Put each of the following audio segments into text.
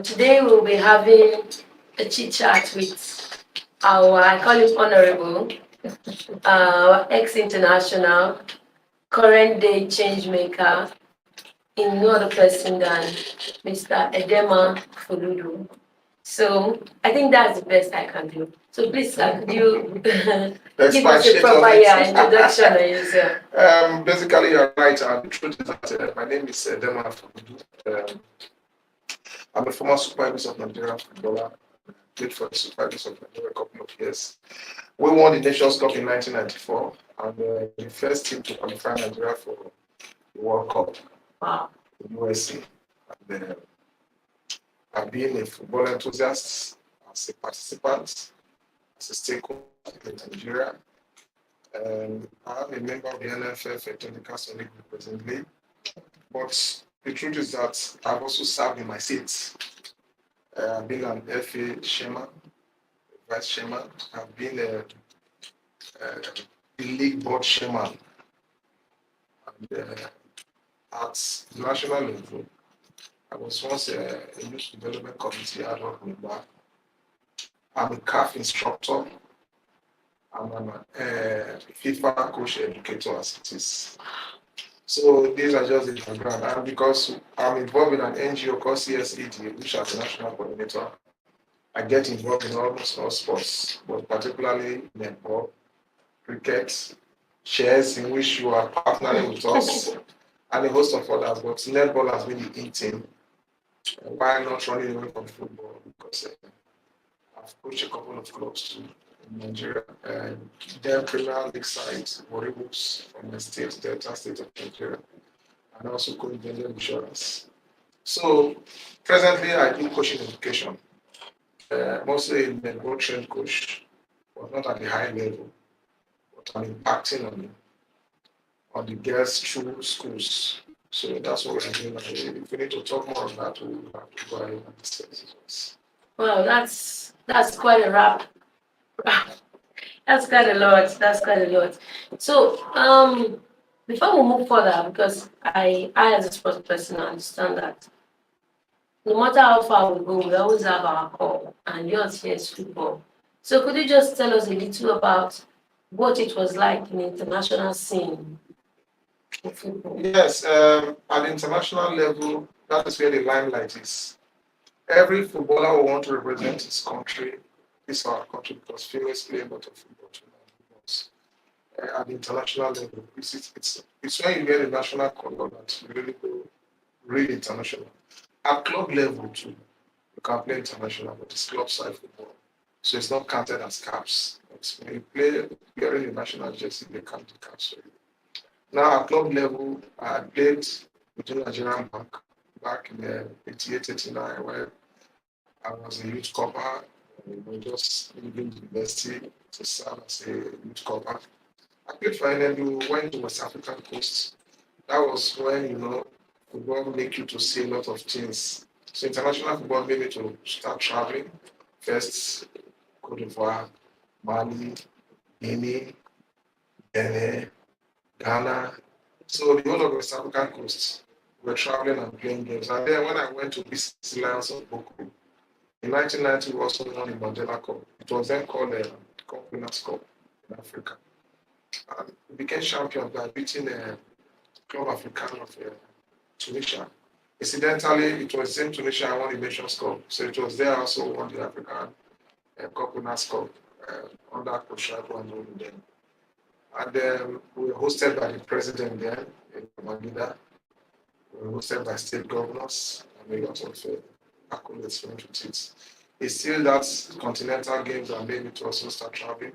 Today we'll be having a chit chat with our, I call him Honorable, ex-international, current day change maker, in no other person than Mr. Edema Fuludu. So I think that's the best I can do. So please, sir, could you give us a proper introduction on yourself? Basically, you're right. The truth is that my name is Edema Fuludu. I'm a former Super Eagles of Nigeria footballer. Played for the Super Eagles of Nigeria a couple of years. We won the Nations Cup in 1994 and the first team to qualify Nigeria for the World Cup in USA. And, I've been a football enthusiast, as a participant, as a stakeholder in Nigeria. And I'm a member of the NFF Technical League presently. But the truth is that I've also served in my seats. I've been an FA chairman, vice chairman. I've been a league board chairman. And at national level, I was once a youth development committee ad hoc member. I'm a CAF instructor. I'm a FIFA coach educator as it is. So these are just the background. And because I'm involved in an NGO called CSED, which is the national coordinator, I get involved in almost all sports, but particularly netball, cricket, chess, in which you are partnering with us, and a host of others. But netball has been the in thing. Why not running away from football? Because I've coached a couple of clubs too in Nigeria. Their Premier League side, Warriors from the state, Delta State of Nigeria, and also coach Vendor Insurance. So presently I do coaching education, mostly in netball trained coach, but not at the high level, but I'm impacting on the girls through schools. So that's what we're doing. If we need to talk more on that, we'll have to go ahead and discuss. Well, that's quite a wrap. That's quite a lot. That's quite a lot. So, before we move further, because I as a sports person understand that no matter how far we go, we always have our core, and yours here is football. So, could you just tell us a little about what it was like in the international scene of football? Yes, at the international level, that is where the limelight is. Every footballer will want to represent his country, his our country, because females play a lot of football too. At the international level, it's when you get a national color that you really go really international. At club level too, you can play international, but it's club side football. So it's not counted as caps. But when you play wearing the national jersey, they count the caps for you. Now at club level, I played with the Nigerian Bank back in the 88, 89, where I was a youth corper. Just leaving the university to serve as a youth corper. I played for NLU, went to West African coast. That was when, football make you to see a lot of things. So international football made me to start traveling. First, Cote d'Ivoire, Mali, Guinea, Benin, Ghana. So the whole of West African coast, we were traveling and playing games. And then when I went to BCC Lions of Boko, in 1990, we also won the Mandela Cup. It was then called the Winners' Cup in Africa. And we became champions by beating Club African of Tunisia. Incidentally, it was the same Tunisia I won the Nations Cup. So it was there I also won the African Cup Winners' Cup under Koscielny and Olden then. And we were hosted by the president then, in Magida. We were hosted by state governors and a lot of accolades went with it. It's still that continental games that made me to also start traveling.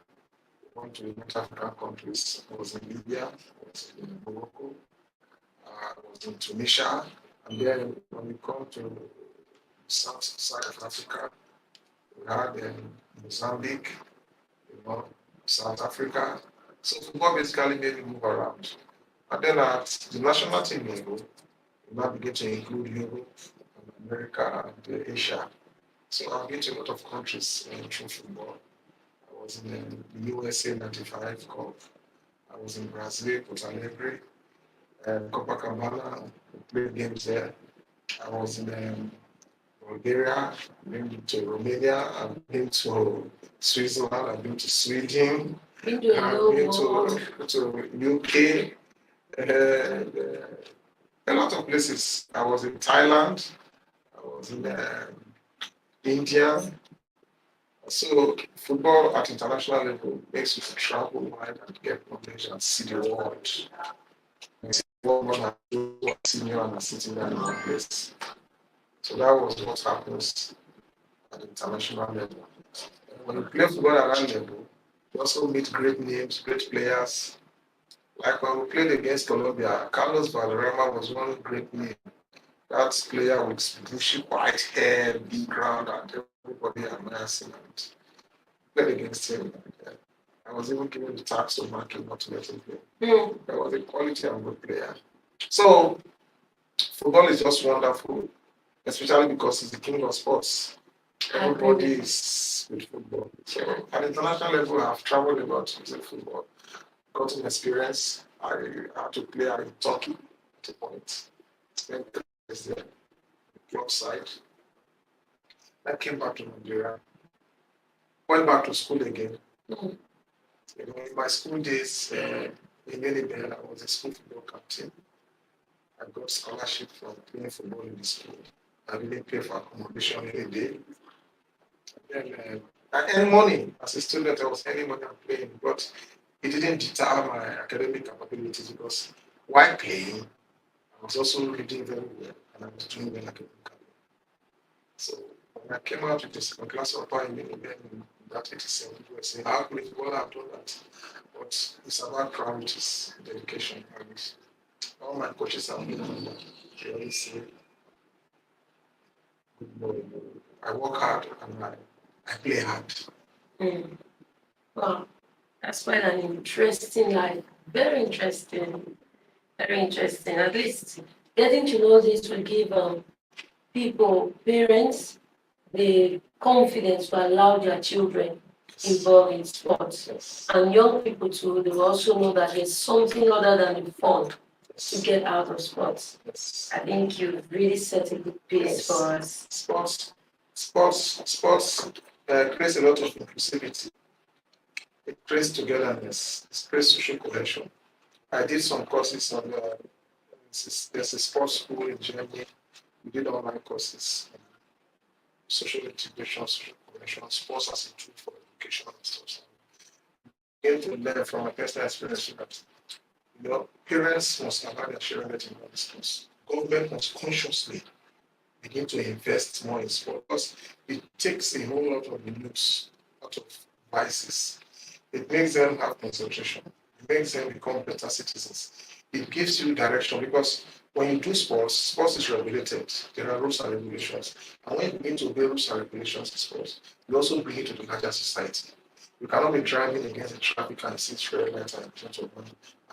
I went to North African countries. I was in Libya, I was in Morocco, I was in Tunisia, and then when we come to South side of Africa, we had Mozambique, South Africa. So football basically made me move around. And then at the national team level, Now begin to include Europe, and America, and Asia. So I've been to a lot of countries through football. I was in the USA 95 Cup. I was in Brazil, Porto Alegre, Copacabana, played games there. I was in Bulgaria, been to Romania, I've been to Switzerland, I've been to Sweden, Been to a I've been little to UK, and a lot of places. I was in Thailand, I was in India. So football at international level makes you travel wide and get knowledge and see the world. You see the world more than those who are senior and are sitting there in one place. So that was what happens at the international level. When you play football at that level, you also meet great names, great players. Like when we played against Colombia, Carlos Valderrama was one great name. That player with bushy white hair, big round, and everybody admires him. And played against him. And I was even given the task of marking not to let him play. That was a quality and good player. So football is just wonderful, especially because it's the king of sports. Everybody is with football. So at international level, I've traveled a lot with football, got an experience. I had to play in Turkey at a point. Spent 3 years there, club side. I came back to Nigeria, went back to school again. You know, in my school days in Unibel, I was a school football captain. I got scholarship for playing football in the school. I didn't pay for accommodation any day. Then I earned money as a student. I was earning money and playing, but it didn't deter my academic capabilities because while playing, I was also reading very well and I was doing well academically. So when I came out with the second class upper in Unibel in that 87, people were saying, how could football have done that? But it's about priorities, dedication, and all my coaches have been on that. They always say, good boy, I work hard and I play hard. Wow, that's quite an interesting life. Very interesting. Very interesting. At least getting to know this will give people, parents, the confidence to allow their children involved in sports. Yes. And young people too, they will also know that there's something other than the fun to get out of sports. Yes. I think you've really set a good pace for us. Sports creates a lot of inclusivity. It creates togetherness. It creates social cohesion. I did some courses on there's a sports school in Germany. We did online courses, social integration, social cohesion, sports as a tool for education and stuff. I came to learn from my personal experience that parents must allow their children to know the sports. Government must consciously begin to invest more in sport because it takes a whole lot of the looks out of vices. It makes them have concentration. It makes them become better citizens. It gives you direction because when you do sports, sports is regulated. There are rules and regulations. And when you begin to obey rules and regulations in sports, you also bring it to the larger society. You cannot be driving against the traffic and see red lights and try to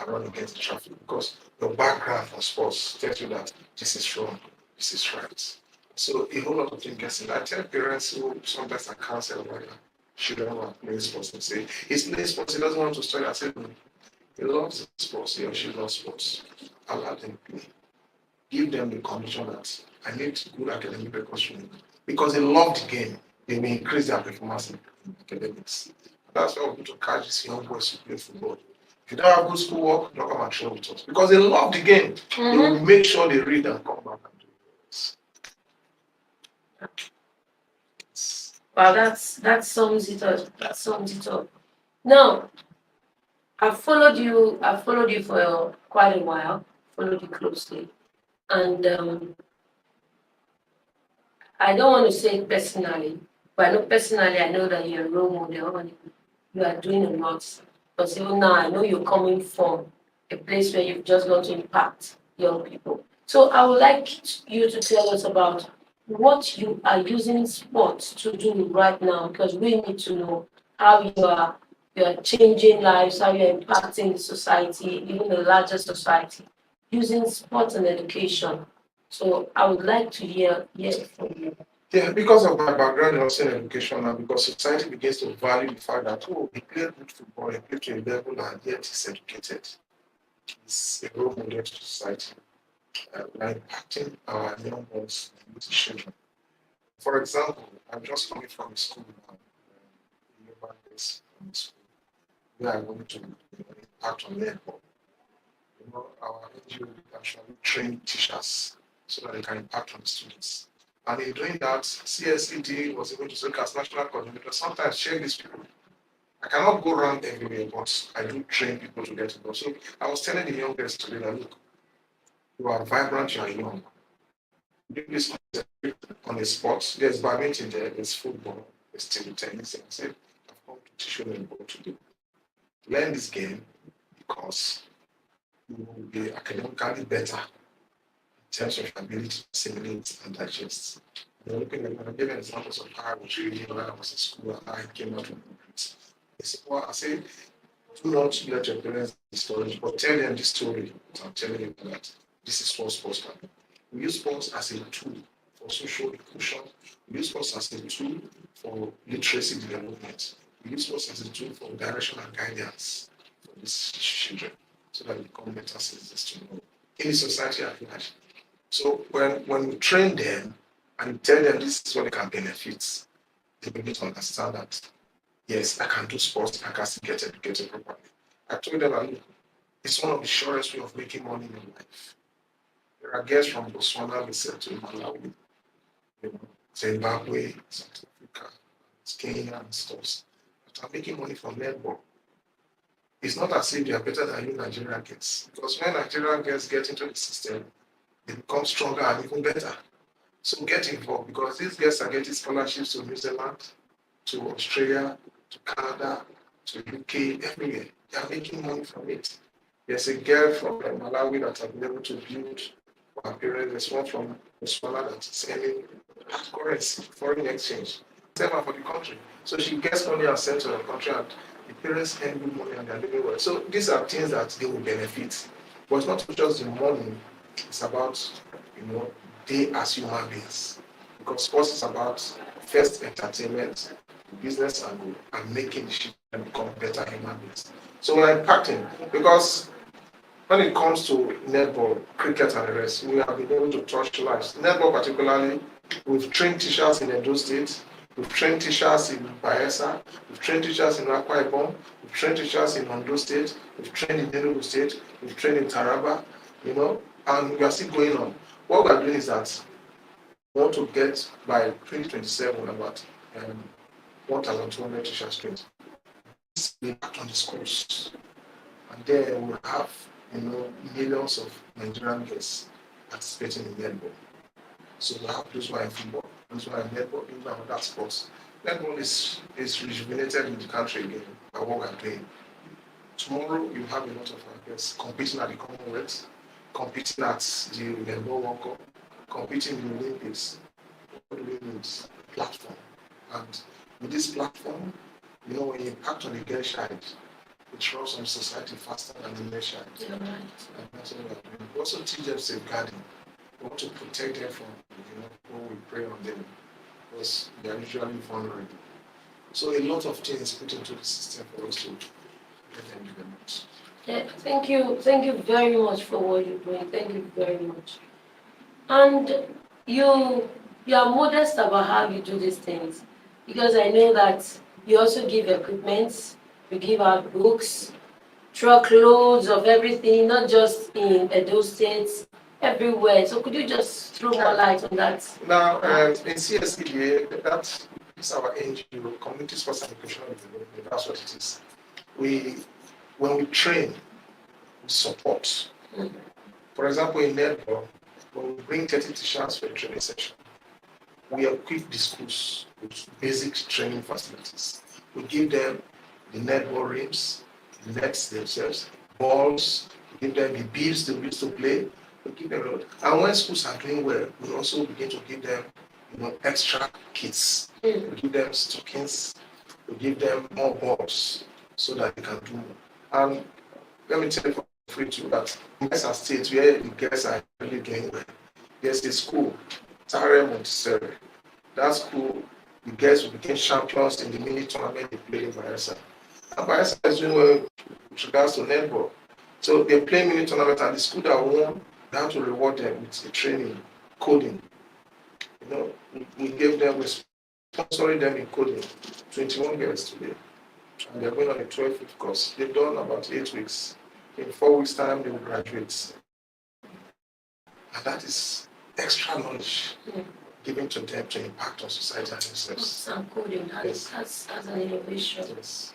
run against the traffic because your background for sports tells you that this is wrong, this is right. So a whole lot of things gets in. I tell parents who sometimes I counsel about children who are playing sports and say, he's playing sports, he doesn't want to study. I say, no, he loves sports, he or she loves sports. Allow them play. Give them the condition that I need good academic records because they love the game. They may increase their performance in academics. That's why we need to catch these young boys who play football. If you don't have good schoolwork, don't come and train with us. Because they love the game. They will make sure they read and come back and do it. Wow, that sums it up. That sums it up. Now, I've followed you for quite a while, followed you closely. And I don't want to say it personally, but I know personally I know that you're a role model and you are doing a lot. Because even now I know you're coming from a place where you've just got to impact young people. So I would like you to tell us about what you are using sports to do right now, because we need to know how you are changing lives, how you're impacting the society, even the larger society, using sports and education So I would like to hear from you. Yeah, because of my background in nursing education and because society begins to value the fact that, oh, he played good football, he played to a level and yet he's educated. He's a role model to society. We're impacting our young ones with children. For example, I'm just coming from a school now, Yoruba based school, where I want to impact on netball. Our NGO actually train teachers so that they can impact on the students. And in doing that, CSED was able to look as national coordinator, sometimes share these people. I cannot go around everywhere, but I do train people to get involved. So I was telling the young girls today that look, you are vibrant, you are young. Do this on a sport. There's badminton there, there's football, there's table tennis. And I said, I've come to teach you what to do. Learn this game because you will be academically better in terms of ability to assimilate and digest. Looking at I gave examples of how I was reading when I was in school and how I came out with it. Well, I say, do not let your parents the story, but tell them the story. I'm telling you that this is what sports can do. We use sports as a tool for social inclusion. We use sports as a tool for literacy development. We use sports as a tool for direction and guidance for these children so that they become better citizens to know in the society at large. So when we train them and tell them this is what they can benefit, they begin to understand that yes, I can do sports, I can still get educated properly. I told them that it's one of the surest way of making money in life. There are guests from Botswana, they said to Malawi, Zimbabwe, South Africa, Kenya and stuff that are making money from netball. It's not as if they are better than you Nigerian kids. Because when Nigerian kids get into the system, they become stronger and even better. So get involved because these guys are getting scholarships to New Zealand, to Australia, to Canada, to UK, everywhere. They are making money from it. There's a girl from Malawi that have been able to build for her parents. There's one from Botswana that's selling hard currency, foreign exchange, same for the country. So she gets money and sent to the country and the parents earn good money and they're living well. So these are things that they will benefit. But it's not just the money, it's about, they as human beings. Because sports is about first entertainment, business angle, and making the children become better human beings. So we're impacting because when it comes to netball, cricket, and the rest, we have been able to touch lives. Netball, particularly, we've trained teachers in Edo State, we've trained teachers in Bayelsa, we've trained teachers in Akwa Ibom, we've trained teachers in Ondo State, we've trained in Enugu State, we've trained in Taraba, and we are still going on. What we are doing is that we want to get by 2027 about 1,200 teachers trained. This will impact on the schools. And then we'll have millions of Nigerian girls participating in netball. So we have those who are in football, those who are in netball, those who are in other sports. Netball is rejuvenated in the country again by what we are doing. Tomorrow you have a lot of our girls competing at the Commonwealth, competing at the Netball World Cup, competing in the Olympics. What do we need? Platform. And with this platform, when you impact on the girl child, it runs on society faster than the male child. Yeah, right. And that's what we are doing. We also teach them safeguarding. We want to protect them from, when we prey on them, because they are usually vulnerable. So a lot of things put into the system for us to get them developed. Yeah, thank you very much for what you're doing. Thank you very much. And you are modest about how you do these things, because I know that you also give equipment, you give out books, truckloads of everything, not just in Edo State, everywhere. So could you just throw more light on that? Now, in CSEDA, that is our NGO, Community Sports and Educational Development. That's what it is. When we train, we support. For example, in netball, when we bring 30 teachers for a training session, we equip the schools with basic training facilities. We give them the netball rims, the nets themselves, balls, we give them the bibs they used to play, we give them a lot. And when schools are doing well, we also begin to give them extra kits. We give them stockings, we give them more balls so that they can do more. And let me tell you for free too that in some states where the girls are really doing well, There's a school, Tare Montessori. That school, the girls who became champions in the mini tournament they played in Bayelsa. And Bayelsa is doing well with regards to netball. So they play mini tournament, and the school that won, they have to reward them with a training, coding. You know, we gave them, we sponsored them in coding. 21 girls today, and they're going on a 12-week course. They've done about 8 weeks. In 4 weeks' time, they will graduate. And that is extra knowledge given to them to impact on society and themselves. Some coding, Yes. that's an innovation. Yes.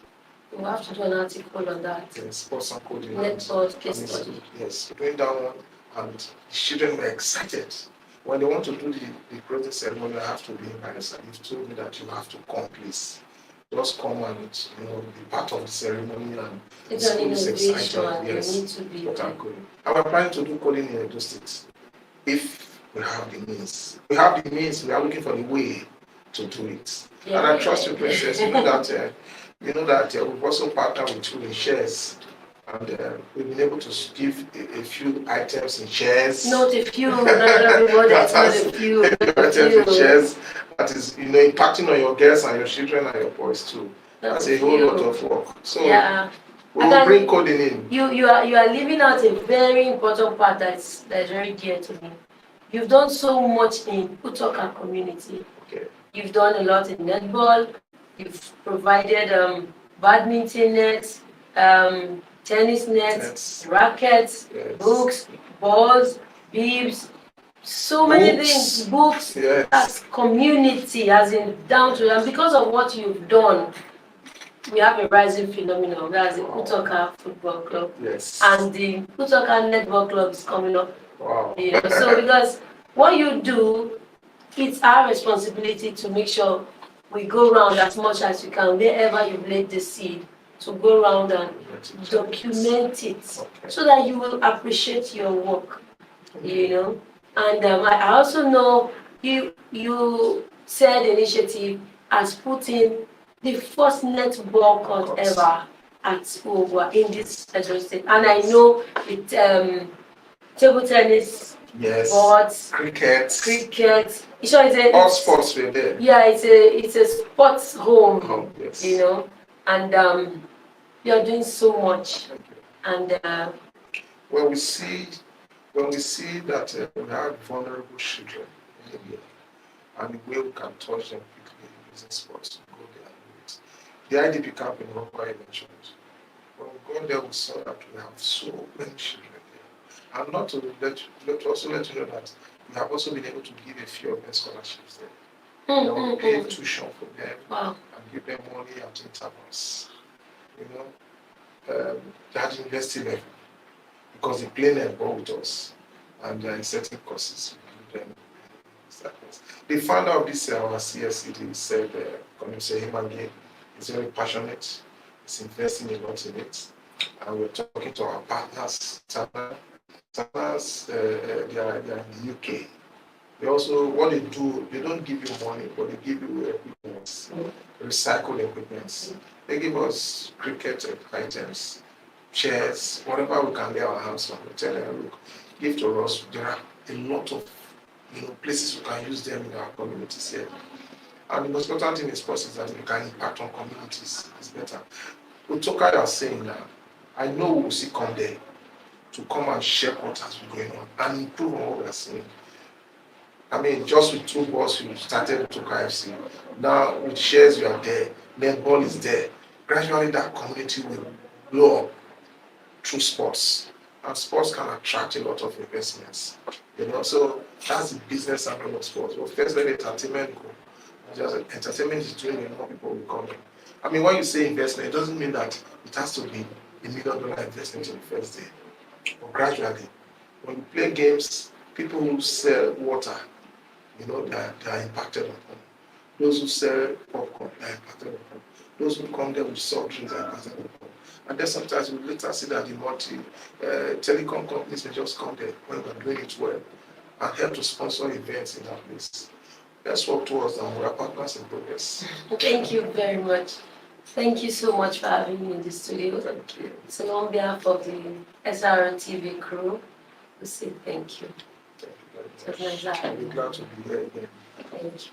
We'll have to do an article on that. Yes, sports and coding. Let's case study. Yes, doing that one, and the children were excited. When they want to do the closing ceremony, I have to be in Vanessa. You've told me that you have to come, please. Just come and be part of the ceremony, and it's an innovation. Yes, you need to be. What I'm coding. And we're planning to do coding in Edo State. If we have the means. We have the means, we are looking for the way to do it. Yeah, and I trust you, Princess. You know that we've also partnered with you in shares. And we've been able to give a few items in shares. Not a few, not a few. Items in shares that is, impacting on your girls and your children and your boys too. That's a whole lot of work. So yeah. We will bring coding in. You are leaving out a very important part that's very dear to me. You've done so much in Utoka community. Okay. You've done a lot in netball. You've provided badminton nets, tennis nets, rackets, yes. Books, balls, bibs, so many things. Books. Yes. That's community, as in down to, and because of what you've done, we have a rising phenomenon. That's the Utoka Football Club. Yes. And the Utoka Netball Club is coming up. Wow. So because what you do, it's our responsibility to make sure we go around as much as we can, wherever you've laid the seed, to go around and document it, so that you will appreciate your work, And I also know you said initiative has put in the first netball court ever at Uogwa in this Edo State, and I know it table tennis, yes, boards, cricket. All sports were there. Yeah, it's a sports home. Yes. And you're doing so much. And when we see that we have vulnerable children in the area, and the way we can touch them quickly using sports to go there and do it. The IDP camp in Rwanda I mentioned. When we go there, we saw that we have so many children there. And not to also let you know that we have also been able to give a few of them scholarships there. We pay tuition for them and give them money at intervals. That university level, because they play netball with us, and in certain courses we give them. The founder of this our CSCD said, Himagi is very passionate. He's investing a lot in it, and we're talking to our partners. Partners, they are in the UK. They also, what they do, they don't give you money, but they give you equipment, recycled equipment. They give us cricket items, chairs, whatever we can lay our hands on. We tell them, look, give to us. There are a lot of places we can use them in our communities here. And the most important thing is that we can impact on communities. It's better. Utoka, you are saying now, I know we will see come there to come and share what has been going on and improve on what we are seeing. I mean, just with 2 balls, you started Utoka FC. Now with shares, you are there. Netball is there. Gradually, that community will blow up through sports. And sports can attract a lot of investments. So that's the business angle of sports. But first, let entertainment go. Just entertainment is doing it, more people will come in. I mean, when you say investment, it doesn't mean that it has to be $1 million investment in the first day. But gradually, when you play games, people who sell water, they are impacted upon. Those who sell popcorn, they are impacted upon. Those who come there with soft drinks are impacted upon. And then sometimes we later see that the telecom companies may just come there when we're doing it well and help to sponsor events in that place. Let's work towards them. We are partners in progress. Thank you very much. Thank you so much for having me in the studio. Thank you. So on behalf of the Srtv crew, we say thank you. Thank you very much. It was nice having I'll be you. glad to be here again. Thank you.